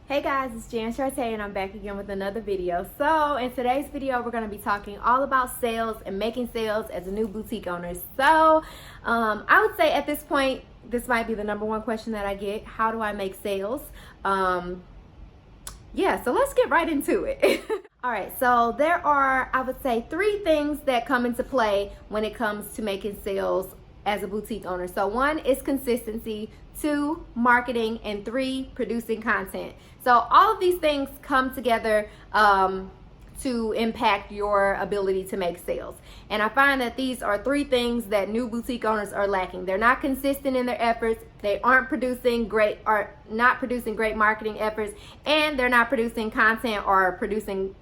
Hey guys, it's Jan Charte and I'm back again with another video. So in today's video, we're going to be talking all about sales and making sales as a new boutique owner. So I would say at this point, this might be the number one question that I get. How do I make sales? Yeah, so let's get right into it. All right, so there are, I would say, 3 things that come into play when it comes to making sales as a boutique owner. So 1 is consistency, 2, marketing, and 3, producing content. So all of these things come together to impact your ability to make sales. And I find that these are 3 things that new boutique owners are lacking. They're not consistent in their efforts. They aren't producing great, or not producing great marketing efforts, and they're not producing content or producing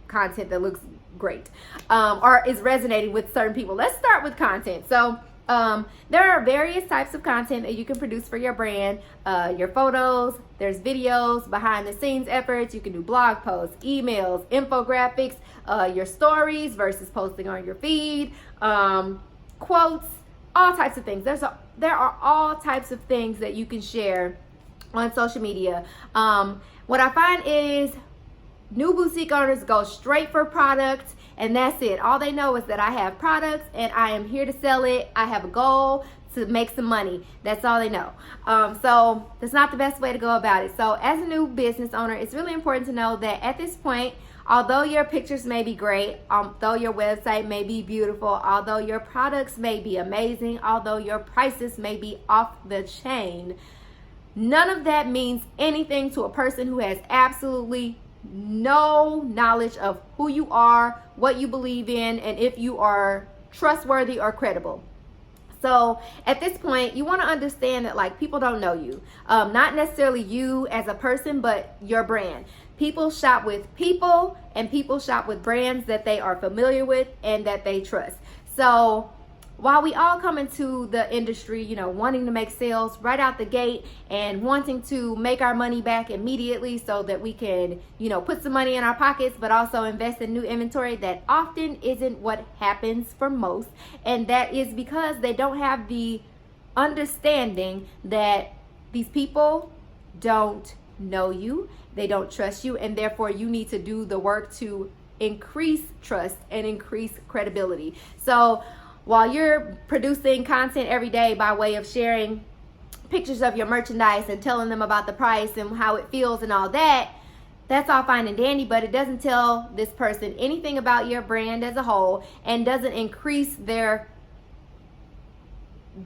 content that looks great or is resonating with certain people. Let's start with content. So there are various types of content that you can produce for your brand. Your photos, there's videos, behind the scenes efforts. You can do blog posts, emails, infographics, your stories versus posting on your feed, quotes, all types of things. There are all types of things that you can share on social media. What I find is new boutique owners go straight for product, and that's it. All they know is that I have products and I am here to sell it. I have a goal to make some money. That's all they know. So that's not the best way to go about it. So as a new business owner, it's really important to know that at this point, although your pictures may be great, although your website may be beautiful, although your products may be amazing, although your prices may be off the chain, none of that means anything to a person who has absolutely no knowledge of who you are, what you believe in, and if you are trustworthy or credible. So at this point, you want to understand that people don't know you, not necessarily you as a person, but your brand. People shop with people, and people shop with brands that they are familiar with and that they trust. So while we all come into the industry, wanting to make sales right out the gate and wanting to make our money back immediately so that we can, put some money in our pockets, but also invest in new inventory, that often isn't what happens for most. And that is because they don't have the understanding that these people don't know you, they don't trust you, and therefore you need to do the work to increase trust and increase credibility. So while you're producing content every day by way of sharing pictures of your merchandise and telling them about the price and how it feels and all that, that's all fine and dandy, but it doesn't tell this person anything about your brand as a whole and doesn't increase their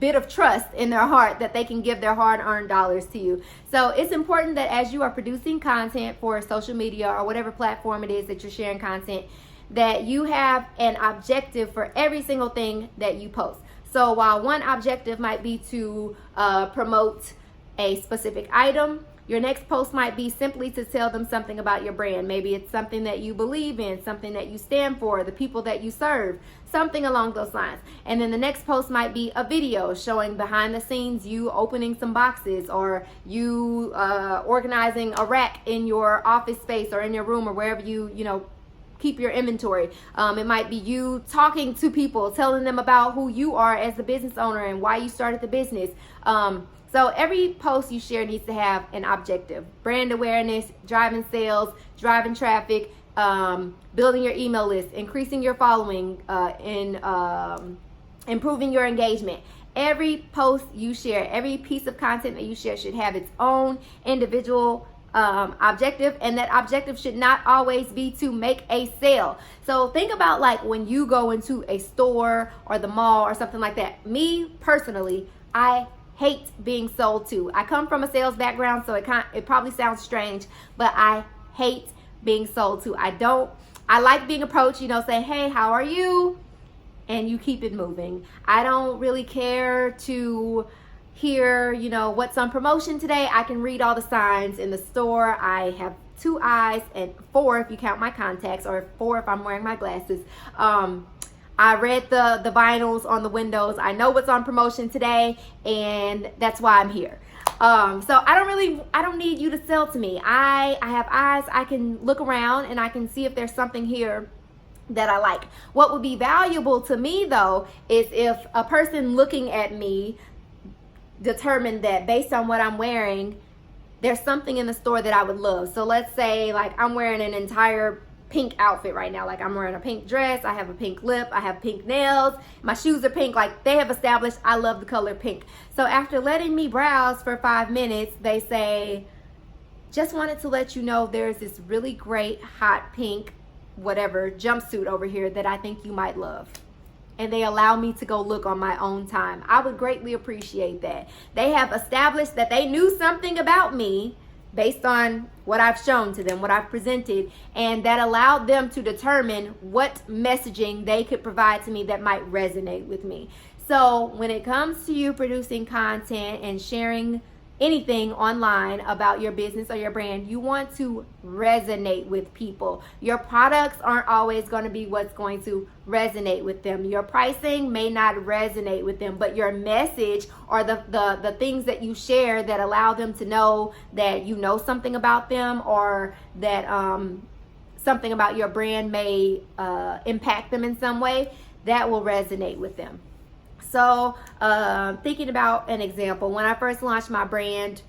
bit of trust in their heart that they can give their hard-earned dollars to you. So it's important that as you are producing content for social media or whatever platform it is that you're sharing content, that you have an objective for every single thing that you post. So while one objective might be to promote a specific item, your next post might be simply to tell them something about your brand. Maybe it's something that you believe in, something that you stand for, the people that you serve, something along those lines. And then the next post might be a video showing behind the scenes you opening some boxes, or you organizing a rack in your office space or in your room or wherever you keep your inventory. It might be you talking to people, telling them about who you are as the business owner and why you started the business. So every post you share needs to have an objective: brand awareness, driving sales, driving traffic, building your email list, increasing your following, and improving your engagement. Every post you share, every piece of content that you share should have its own individual objective, and that objective should not always be to make a sale. So think about when you go into a store or the mall or something like that. Me personally, I hate being sold to. I come from a sales background, so it probably sounds strange, but I hate being sold to. I like being approached, say, hey, how are you? And you keep it moving. I don't really care to hear, what's on promotion today. I can read all the signs in the store. I have 2 eyes, and 4 if you count my contacts, or 4 if I'm wearing my glasses. I read the vinyls on the windows. I know what's on promotion today, and that's why I'm here. So I don't need you to sell to me. I have eyes. I can look around and I can see if there's something here that I like. What would be valuable to me though is if a person looking at me determined that based on what I'm wearing, there's something in the store that I would love. So let's say like I'm wearing an entire pink outfit right now. Like I'm wearing a pink dress, I have a pink lip, I have pink nails, my shoes are pink. Like they have established I love the color pink. So after letting me browse for 5 minutes, they say, just wanted to let you know there's this really great hot pink whatever jumpsuit over here that I think you might love. And they allow me to go look on my own time. I would greatly appreciate that. They have established that they knew something about me based on what I've shown to them, what I've presented, and that allowed them to determine what messaging they could provide to me that might resonate with me. So when it comes to you producing content and sharing anything online about your business or your brand, you want to resonate with people. Your products aren't always going to be what's going to resonate with them. Your pricing may not resonate with them, but your message or the things that you share that allow them to know that you know something about them, or that something about your brand may impact them in some way, that will resonate with them. So thinking about an example, when I first launched my brand,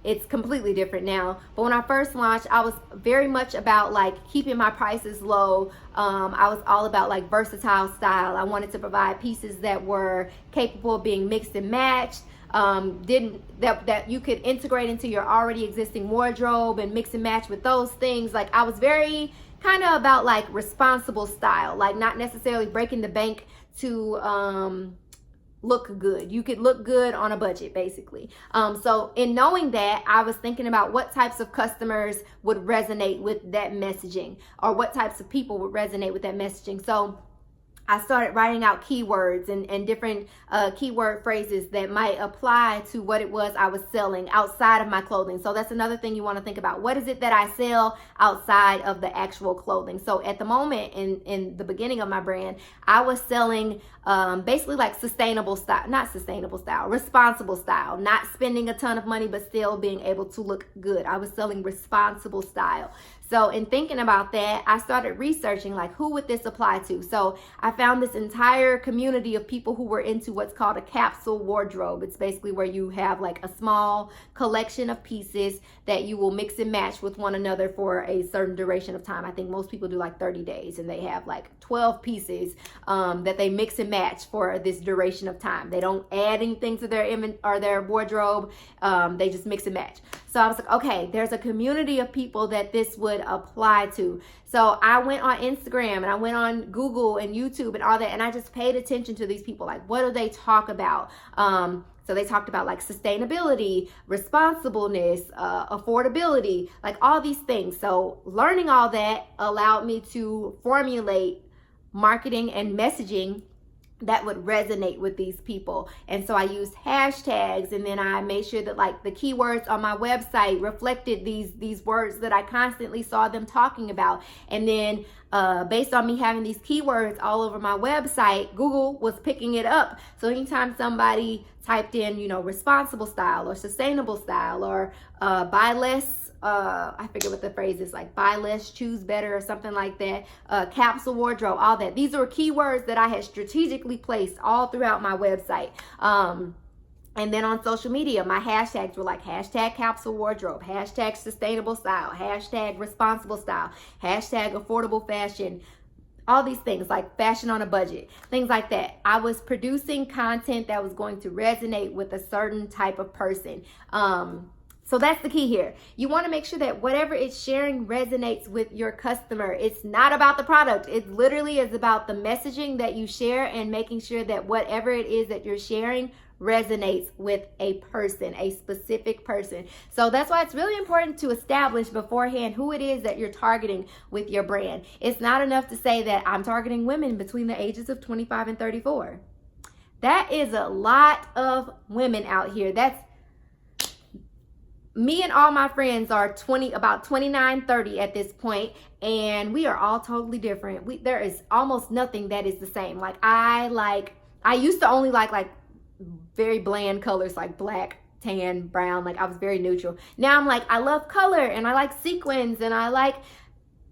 it's completely different now, but when I first launched, I was very much about like keeping my prices low. I was all about like versatile style. I wanted to provide pieces that were capable of being mixed and matched, that you could integrate into your already existing wardrobe and mix and match with those things. Like I was very kind of about like responsible style, like not necessarily breaking the bank to look good. You could look good on a budget, basically. So in knowing that, I was thinking about what types of customers would resonate with that messaging, or what types of people would resonate with that messaging. So I started writing out keywords and different keyword phrases that might apply to what it was I was selling outside of my clothing. So that's another thing you want to think about. What is it that I sell outside of the actual clothing? So at the moment, in the beginning of my brand, I was selling basically like responsible style, not spending a ton of money, but still being able to look good. I was selling responsible style. So in thinking about that, I started researching like, who would this apply to? So I found this entire community of people who were into what's called a capsule wardrobe. It's basically where you have like a small collection of pieces that you will mix and match with one another for a certain duration of time. I think most people do like 30 days, and they have like 12 pieces that they mix and match for this duration of time. They don't add anything to their wardrobe. They just mix and match. So I was like, okay, there's a community of people that this would apply to. So I went on Instagram and I went on Google and YouTube and all that, and I just paid attention to these people. Like, what do they talk about? So they talked about like sustainability, responsibleness, affordability, like all these things. So learning all that allowed me to formulate marketing and messaging that would resonate with these people. And so I used hashtags, and then I made sure that like the keywords on my website reflected these words that I constantly saw them talking about. And then based on me having these keywords all over my website, Google was picking it up. So anytime somebody typed in, responsible style or sustainable style or buy less, I forget what the phrase is, like buy less, choose better, or something like that. Capsule wardrobe, all that. These are keywords that I had strategically placed all throughout my website. And then on social media, my hashtags were like hashtag capsule wardrobe, hashtag sustainable style, hashtag responsible style, hashtag affordable fashion. All these things like fashion on a budget, things like that. I was producing content that was going to resonate with a certain type of person. So that's the key here. You want to make sure that whatever it's sharing resonates with your customer. It's not about the product. It literally is about the messaging that you share and making sure that whatever it is that you're sharing resonates with a person, a specific person. So that's why it's really important to establish beforehand who it is that you're targeting with your brand. It's not enough to say that I'm targeting women between the ages of 25 and 34. That is a lot of women out here. That's me and all my friends are about 29, 30 at this point, and we are all totally different. There is almost nothing that is the same. Like I used to only like very bland colors like black, tan, brown. Like I was very neutral. Now I'm like, I love color and I like sequins and I like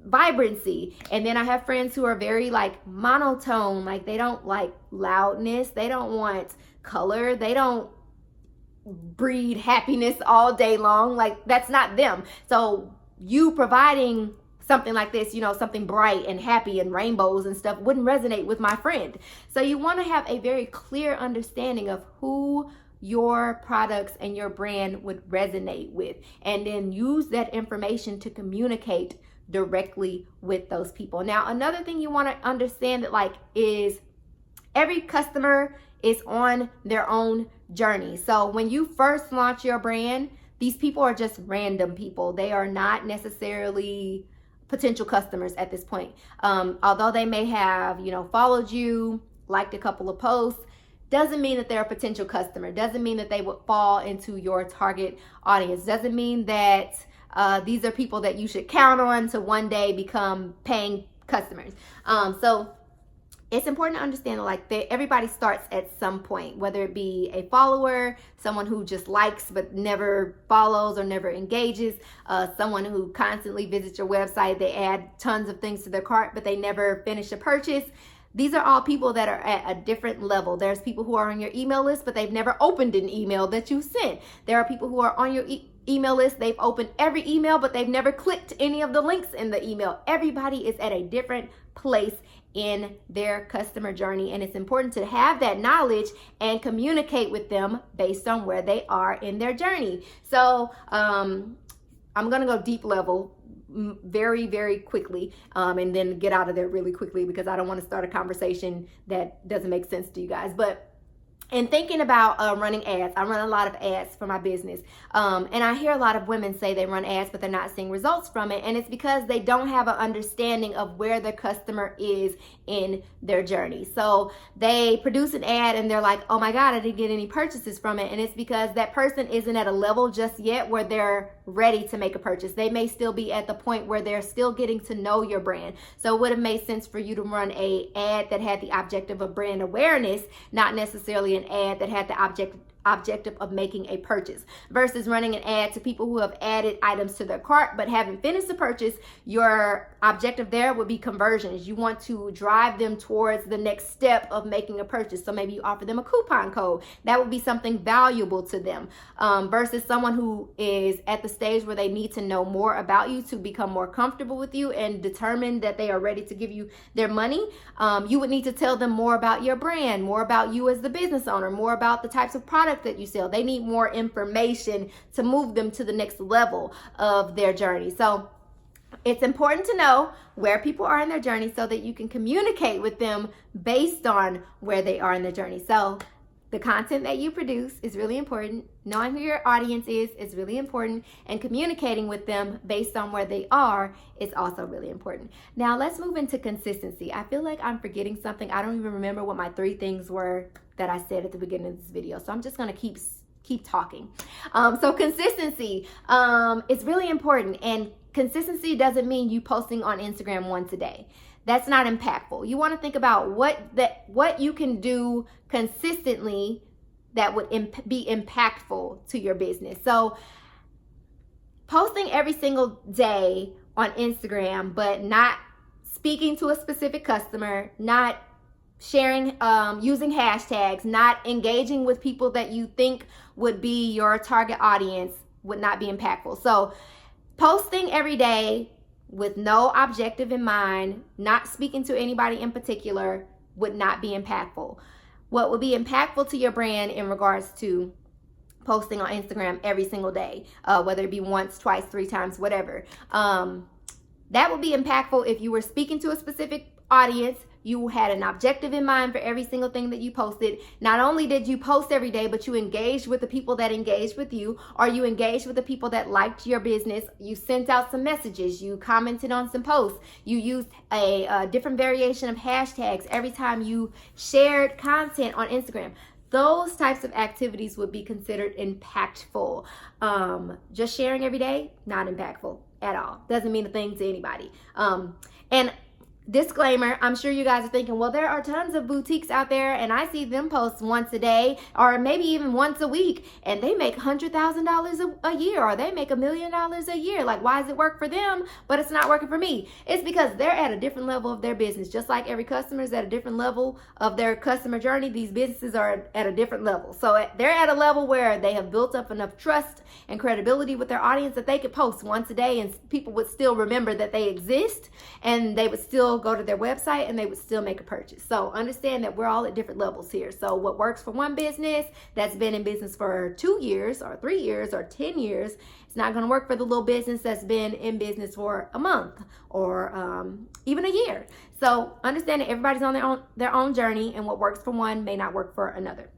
vibrancy. And then I have friends who are very like monotone. Like they don't like loudness. They don't want color. They don't breed happiness all day long. Like, that's not them. So you providing something like this, you know, something bright and happy and rainbows and stuff, wouldn't resonate with my friend. So you want to have a very clear understanding of who your products and your brand would resonate with, and then use that information to communicate directly with those people. Now, another thing you want to understand that like is every customer is on their own journey. So when you first launch your brand, these people are just random people. They are not necessarily potential customers at this point. Although they may have, you know, followed you, liked a couple of posts, doesn't mean that they're a potential customer. Doesn't mean that they would fall into your target audience. Doesn't mean that these are people that you should count on to one day become paying customers. So it's important to understand that like everybody starts at some point, whether it be a follower, someone who just likes but never follows or never engages, someone who constantly visits your website, they add tons of things to their cart but they never finish a purchase. These are all people that are at a different level. There's people who are on your email list but they've never opened an email that you sent. There are people who are on your email list, they've opened every email but they've never clicked any of the links in the email. Everybody is at a different place in their customer journey, and it's important to have that knowledge and communicate with them based on where they are in their journey. So I'm gonna go deep level very, very quickly, and then get out of there really quickly because I don't want to start a conversation that doesn't make sense to you guys. But in thinking about running ads, I run a lot of ads for my business. And I hear a lot of women say they run ads, but they're not seeing results from it. And it's because they don't have an understanding of where the customer is in their journey. So they produce an ad and they're like, oh my God, I didn't get any purchases from it. And it's because that person isn't at a level just yet where they're ready to make a purchase. They may still be at the point where they're still getting to know your brand. So it would have made sense for you to run an ad that had the objective of brand awareness, not necessarily an ad that had the objective of making a purchase, versus running an ad to people who have added items to their cart but haven't finished the purchase. Your objective there would be conversions. You want to drive them towards the next step of making a purchase. So maybe you offer them a coupon code. That would be something valuable to them, versus someone who is at the stage where they need to know more about you to become more comfortable with you and determine that they are ready to give you their money. You would need to tell them more about your brand, more about you as the business owner, more about the types of products that you sell. They need more information to move them to the next level of their journey. So it's important to know where people are in their journey so that you can communicate with them based on where they are in their journey. So the content that you produce is really important. Knowing who your audience is really important. And communicating with them based on where they are is also really important. Now let's move into consistency. I feel like I'm forgetting something. I don't even remember what my 3 things were that I said at the beginning of this video. So I'm just gonna keep talking. So consistency is really important. And consistency doesn't mean you posting on Instagram once a day. That's not impactful. You want to think about what you can do consistently that would be impactful to your business. So posting every single day on Instagram, but not speaking to a specific customer, not sharing, using hashtags, not engaging with people that you think would be your target audience would not be impactful. So posting every day with no objective in mind, not speaking to anybody in particular, would not be impactful. What would be impactful to your brand in regards to posting on Instagram every single day, whether it be once, twice, 3 times, whatever, that would be impactful if you were speaking to a specific audience. You had an objective in mind for every single thing that you posted. Not only did you post every day, but you engaged with the people that engaged with you, or you engaged with the people that liked your business. You sent out some messages. You commented on some posts. You used a different variation of hashtags every time you shared content on Instagram. Those types of activities would be considered impactful. Just sharing every day, not impactful at all. Doesn't mean a thing to anybody. And disclaimer, I'm sure you guys are thinking, well, there are tons of boutiques out there and I see them post once a day or maybe even once a week and they make $100,000 a year or they make $1 million a year. Like, why does it work for them but it's not working for me? It's because they're at a different level of their business. Just like every customer is at a different level of their customer journey, these businesses are at a different level. So they're at a level where they have built up enough trust and credibility with their audience that they could post once a day and people would still remember that they exist and they would still go to their website and they would still make a purchase. So understand that we're all at different levels here. So what works for one business that's been in business for 2 years or 3 years or 10 years, it's not going to work for the little business that's been in business for a month or even a year. So understand that everybody's on their own journey, and what works for one may not work for another.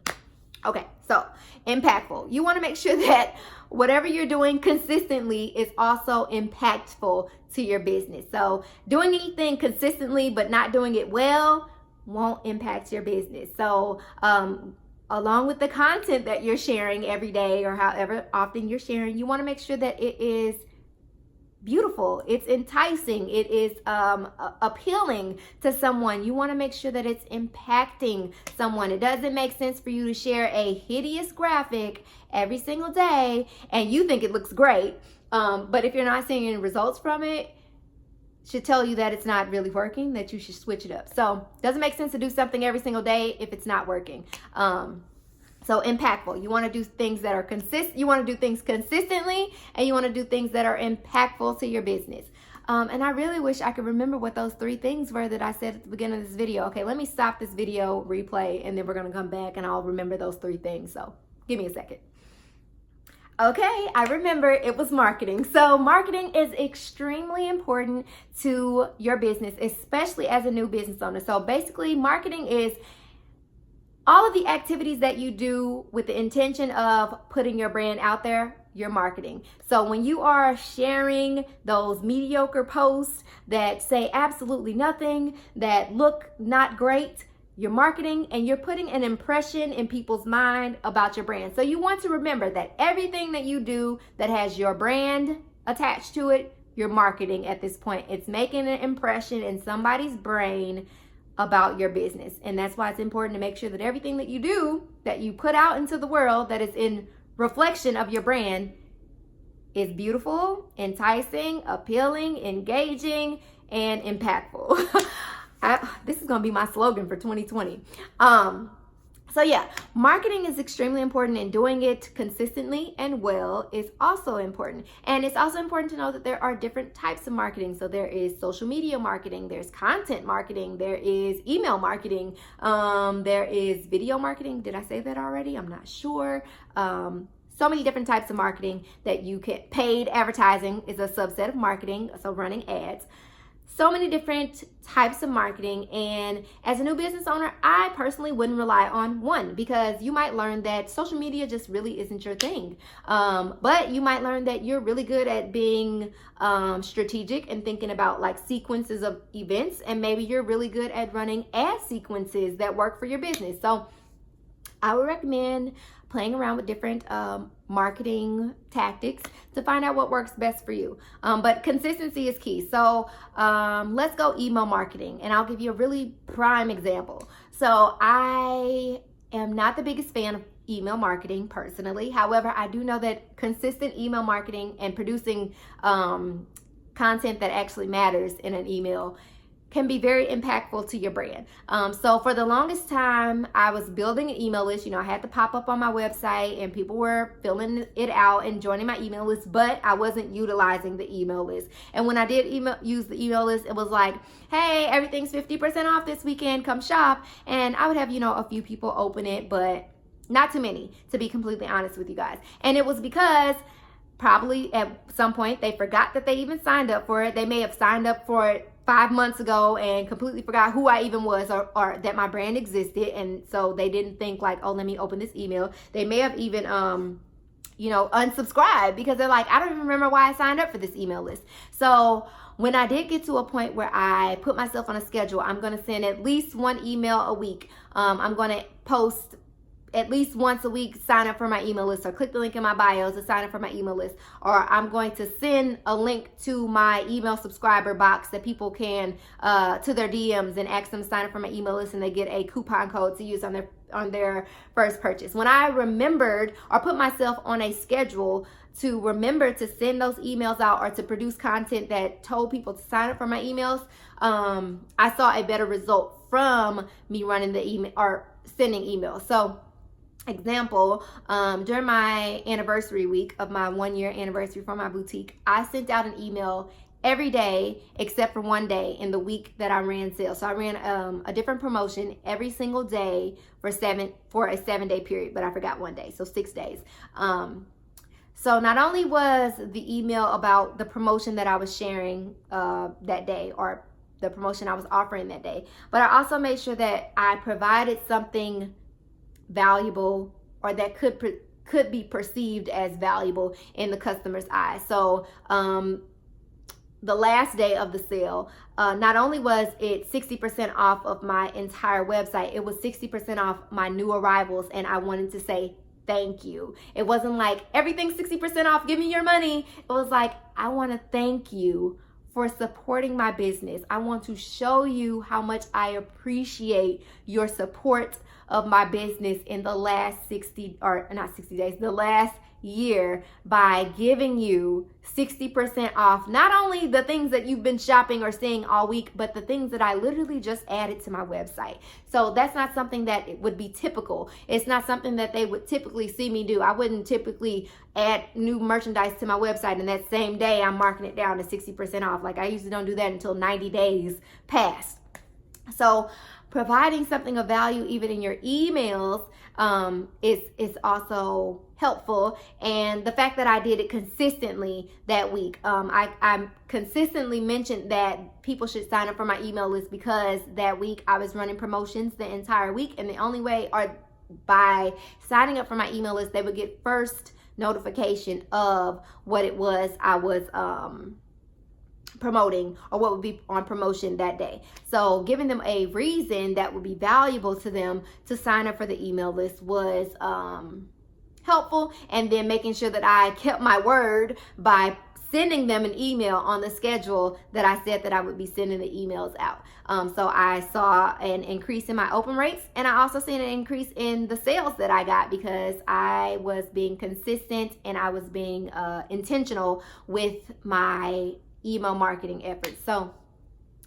Okay, so impactful. You want to make sure that whatever you're doing consistently is also impactful to your business. So doing anything consistently but not doing it well won't impact your business. So along with the content that you're sharing every day or however often you're sharing, you want to make sure that it is beautiful, it's enticing, it is appealing to someone. You want to make sure that it's impacting someone. It doesn't make sense for you to share a hideous graphic every single day and you think it looks great, but if you're not seeing any results from it, should tell you that it's not really working, that you should switch it up. So it doesn't make sense to do something every single day if it's not working. So impactful. You want to do things that are you want to do things consistently, and you want to do things that are impactful to your business. And I really wish I could remember what those 3 things were that I said at the beginning of this video. Okay, let me stop this video, replay, and then we're going to come back and I'll remember those 3 things. So give me a second. Okay, I remember it was marketing. So marketing is extremely important to your business, especially as a new business owner. So basically, marketing is all of the activities that you do with the intention of putting your brand out there, your marketing. So when you are sharing those mediocre posts that say absolutely nothing, that look not great, you're marketing and you're putting an impression in people's mind about your brand. So you want to remember that everything that you do that has your brand attached to it, you're marketing at this point. It's making an impression in somebody's brain about your business. And that's why it's important to make sure that everything that you do, that you put out into the world, that is in reflection of your brand, is beautiful, enticing, appealing, engaging, and impactful. This is going to be my slogan for 2020. So yeah, marketing is extremely important, and doing it consistently and well is also important. And it's also important to know that there are different types of marketing. So there is social media marketing, there's content marketing, there is email marketing, there is video marketing. Did I say that already? I'm not sure. So many different types of marketing that you can. Paid advertising is a subset of marketing, so running ads. So many different types of marketing, and as a new business owner, I personally wouldn't rely on one, because you might learn that social media just really isn't your thing. But you might learn that you're really good at being strategic and thinking about like sequences of events, and maybe you're really good at running ad sequences that work for your business. So I would recommend playing around with different marketing tactics to find out what works best for you. But consistency is key. So let's go email marketing, and I'll give you a really prime example. So I am not the biggest fan of email marketing personally. However, I do know that consistent email marketing and producing content that actually matters in an email can be very impactful to your brand. So for the longest time, I was building an email list. You know, I had to pop up on my website and people were filling it out and joining my email list, but I wasn't utilizing the email list. And when I did use the email list, it was like, hey, everything's 50% off this weekend, come shop. And I would have, you know, a few people open it, but not too many, to be completely honest with you guys. And it was because probably at some point they forgot that they even signed up for it. They may have signed up for it 5 months ago and completely forgot who I even was, or that my brand existed, and so they didn't think like, oh, let me open this email. They may have even you know, unsubscribed because they're like, I don't even remember why I signed up for this email list. So when I did get to a point where I put myself on a schedule, I'm going to send at least 1 email a week. I'm going to post at least once a week sign up for my email list, or click the link in my bio to sign up for my email list, or I'm going to send a link to my email subscriber box that people can to their DMs and ask them to sign up for my email list, and they get a coupon code to use on their first purchase. When I remembered or put myself on a schedule to remember to send those emails out or to produce content that told people to sign up for my emails, I saw a better result from me running the email or sending emails. So example, during my anniversary week of my 1-year anniversary for my boutique, I sent out an email every day except for one day in the week that I ran sales. So I ran a different promotion every single day for a 7-day period, but I forgot one day, so 6 days. So not only was the email about the promotion that I was sharing that day, or the promotion I was offering that day, but I also made sure that I provided something valuable, or that could be perceived as valuable in the customer's eyes. So the last day of the sale, not only was it 60% off of my entire website, it was 60% off my new arrivals, and I wanted to say thank you. It wasn't like everything's 60% off, give me your money. It was like, I want to thank you for supporting my business. I want to show you how much I appreciate your support of my business in the last the last year, by giving you 60% off not only the things that you've been shopping or seeing all week, but the things that I literally just added to my website. So that's not something that would be typical. It's not something that they would typically see me do. I wouldn't typically add new merchandise to my website and that same day I'm marking it down to 60% off. Like, I usually don't do that until 90 days passed. So providing something of value even in your emails is also helpful. And the fact that I did it consistently that week, I consistently mentioned that people should sign up for my email list, because that week I was running promotions the entire week, and the only way, or by signing up for my email list, they would get first notification of what it was I was promoting, or what would be on promotion that day. So giving them a reason that would be valuable to them to sign up for the email list was helpful. And then making sure that I kept my word by sending them an email on the schedule that I said that I would be sending the emails out. So I saw an increase in my open rates, and I also seen an increase in the sales that I got, because I was being consistent and I was being intentional with my email marketing efforts. So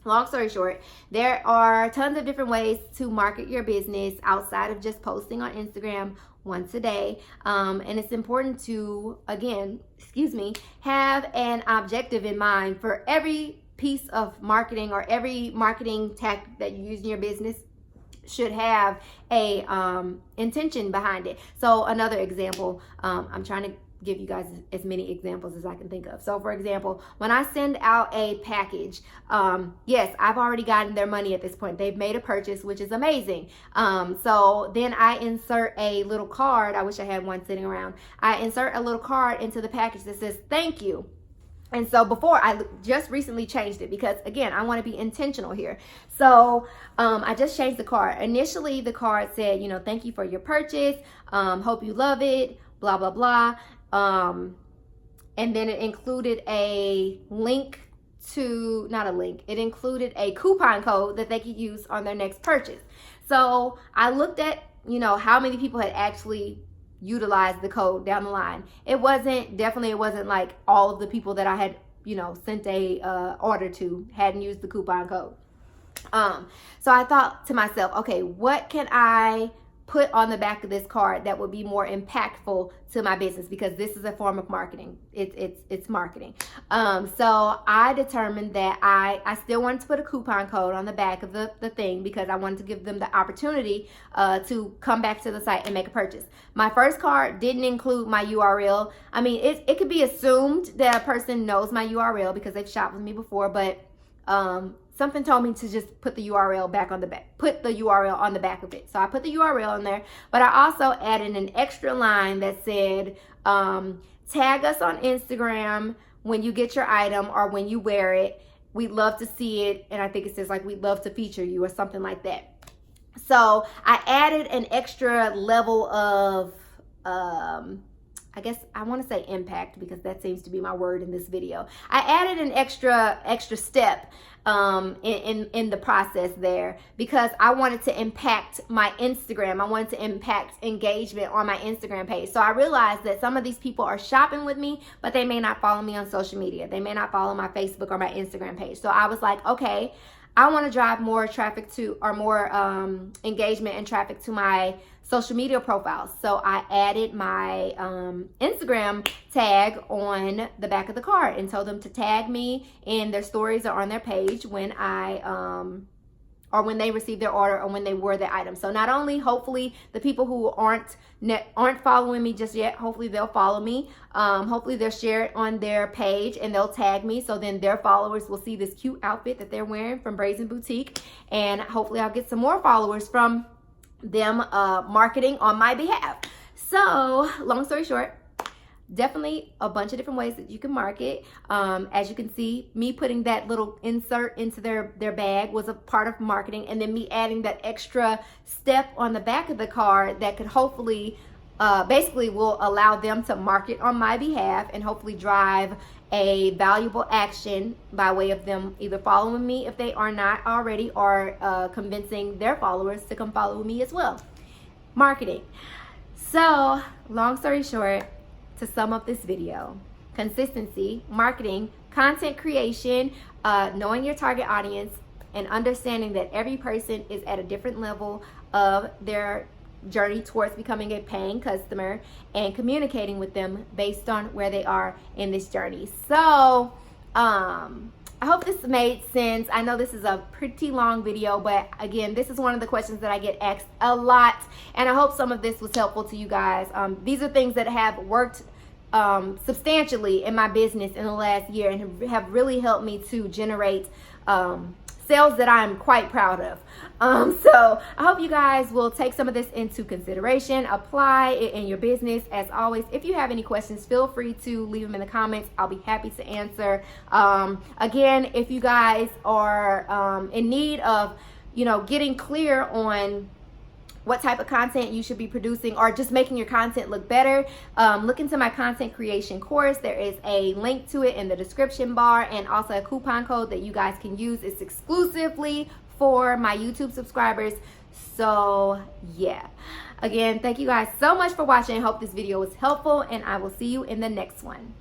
long story short, there are tons of different ways to market your business outside of just posting on Instagram once a day. And it's important to, again, have an objective in mind for every piece of marketing, or every marketing tactic that you use in your business should have a intention behind it. So another example, I'm trying to give you guys as many examples as I can think of. So for example, when I send out a package, yes, I've already gotten their money at this point. They've made a purchase, which is amazing. So then I insert a little card. I wish I had one sitting around. I insert a little card into the package that says thank you. And so before, I just recently changed it, because again, I want to be intentional here. So I just changed the card. Initially, the card said, thank you for your purchase. Hope you love it, blah, blah, blah. And then it included a link to, not a link, it included a coupon code that they could use on their next purchase. So I looked at, how many people had actually utilized the code down the line. It wasn't like all of the people that I had, sent a order to hadn't used the coupon code. So I thought to myself, okay, what can I put on the back of this card that would be more impactful to my business, because this is a form of marketing. It's marketing. So I determined that I still wanted to put a coupon code on the back of the thing, because I wanted to give them the opportunity to come back to the site and make a purchase. My first card didn't include my URL. I mean, it could be assumed that a person knows my URL because they've shopped with me before, but something told me to just put the URL back on the back, put the URL on the back of it. So I put the URL in there, but I also added an extra line that said, tag us on Instagram when you get your item or when you wear it. We'd love to see it. And I think it says like, we'd love to feature you or something like that. So I added an extra level of, I guess I want to say impact, because that seems to be my word in this video. I added an extra step in the process there, because I wanted to impact my Instagram. I wanted to impact engagement on my Instagram page. So I realized that some of these people are shopping with me, but they may not follow me on social media. They may not follow my Facebook or my Instagram page. So I was like, okay, I want to drive more traffic to, or more engagement and traffic to my social media profiles. So I added my Instagram tag on the back of the cart and told them to tag me in their stories or on their page when or when they receive their order, or when they wear the item. So not only, hopefully, the people who aren't following me just yet, hopefully they'll follow me. Hopefully they'll share it on their page and they'll tag me, so then their followers will see this cute outfit that they're wearing from Brazen Boutique, and hopefully I'll get some more followers from them marketing on my behalf. So long story short, definitely a bunch of different ways that you can market. As you can see, me putting that little insert into their bag was a part of marketing, and then me adding that extra step on the back of the card that could hopefully basically will allow them to market on my behalf and hopefully drive a valuable action by way of them either following me if they are not already, or convincing their followers to come follow me as well. Marketing. So long story short, to sum up this video: consistency, marketing, content creation, knowing your target audience, and understanding that every person is at a different level of their journey towards becoming a paying customer, and communicating with them based on where they are in this journey. So I hope this made sense. I know this is a pretty long video, but again, this is one of the questions that I get asked a lot, and I hope some of this was helpful to you guys. These are things that have worked substantially in my business in the last year, and have really helped me to generate sales that I'm quite proud of. So I hope you guys will take some of this into consideration, apply it in your business. As always, if you have any questions, feel free to leave them in the comments. I'll be happy to answer. Again, if you guys are in need of, getting clear on what type of content you should be producing, or just making your content look better, look into my content creation course. There is a link to it in the description bar, and also a coupon code that you guys can use. It's exclusively for my YouTube subscribers. So yeah, again, thank you guys so much for watching. I hope this video was helpful, and I will see you in the next one.